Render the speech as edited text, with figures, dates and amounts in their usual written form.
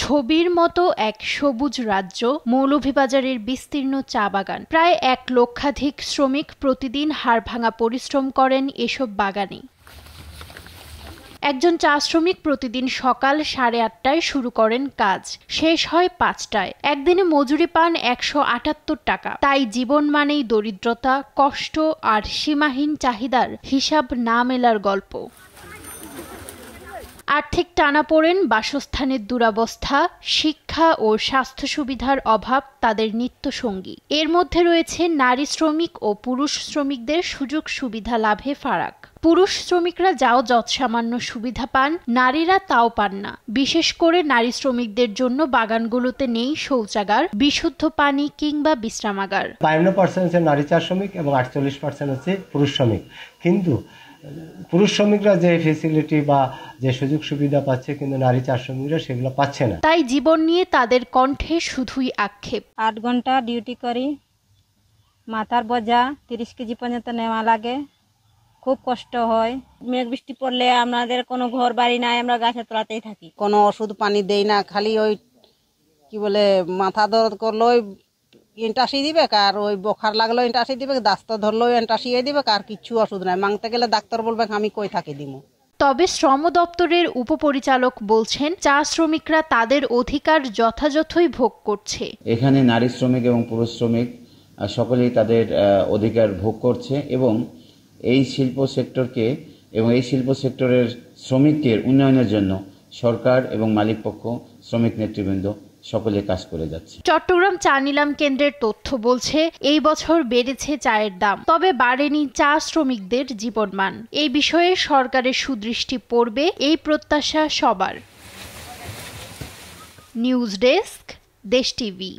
ছবির মতো এক সবুজ রাজ্য মৌলভীবাজারের বিস্তীর্ণ চা বাগান। প্রায় 1 লক্ষাধিক শ্রমিক প্রতিদিন হাড়ভাঙা পরিশ্রম করেন এসব বাগানে। একজন চা শ্রমিক প্রতিদিন সকাল 8:30টায় শুরু করেন কাজ, শেষ হয় 5টায়। একদিনে মজুরি পান 178 টাকা। তাই জীবন মানেই দরিদ্রতা, কষ্ট আর সীমাহীন চাহিদার হিসাব না মেলার গল্প। আর্থিক টানাপোড়েন, বাসস্থানের দুরবস্থা, শিক্ষা ও স্বাস্থ্য সুবিধার অভাব তাদের নিত্যসঙ্গী। এর মধ্যে রয়েছে নারী শ্রমিক ও পুরুষ শ্রমিকদের সুযোগ সুবিধা লাভে ফারাক। পুরুষ শ্রমিকরা যাও যৎসামান্য সুবিধা পান, নারীরা তাও পান না। বিশেষ করে নারী শ্রমিকদের জন্য বাগানগুলোতে নেই শৌচাগার, বিশুদ্ধ পানি কিংবা বিশ্রামাগার। 52% হচ্ছে নারী চা শ্রমিক এবং 48% হচ্ছে পুরুষ শ্রমিক। কিন্তু পুরুষ শ্রমিকরা যে ফেসিলিটি বা যে সুযোগ সুবিধা পাচ্ছে, কিন্তু নারী চা শ্রমিকরা সেগুলো পাচ্ছে না। তাই জীবন নিয়ে তাদের কণ্ঠে শুধুই আক্ষেপ। 8 ঘন্টা ডিউটি করি, মাথার বোঝা 30 কেজি পর্যন্ত নেওয়া লাগে, খুব কষ্ট হয়। মেঘ বৃষ্টি পড়লে আমাদের কোনো ঘর বাড়ি নাই, আমরা গাছের তলাতেই থাকি। কোনো ওষুধ পানি দেই না, খালি ওই কি বলে মাথা দরদ করলো এন্টাসি দিবে, আর ওই বোখার লাগলো এন্টাসি দিবে, দাস্ত ধরলো এন্টাসিয়ে দিবে, আর কিছু ওষুধ নাই। মাংতে গেলে ডাক্তার বলবে আমি কই থাকি দিমু। তবে শ্রম দপ্তরের উপপরিচালক বলছেন, চা শ্রমিকরা তাদের অধিকার যথাযথই ভোগ করছে। এখানে নারী শ্রমিক এবং পুরুষ শ্রমিক সকলেই তাদের অধিকার ভোগ করছে এবং এই শিল্প সেক্টরকে এবং এই শিল্প সেক্টরের শ্রমিকদের উন্নয়নের জন্য সরকার এবং মালিক পক্ষ, শ্রমিক নেতৃবৃন্দ সকলে কাজ করে যাচ্ছে। চট্টগ্রাম চা নিলাম কেন্দ্রের তথ্য বলছে, এই বছর বেড়েছে চায়ের দাম, তবে বাড়েনি চা শ্রমিকদের জীবনমান। এই বিষয়ে সরকারের সুদৃষ্টি পড়বে, এই প্রত্যাশা সবার। নিউজ ডেস্ক, দেশ টিভি।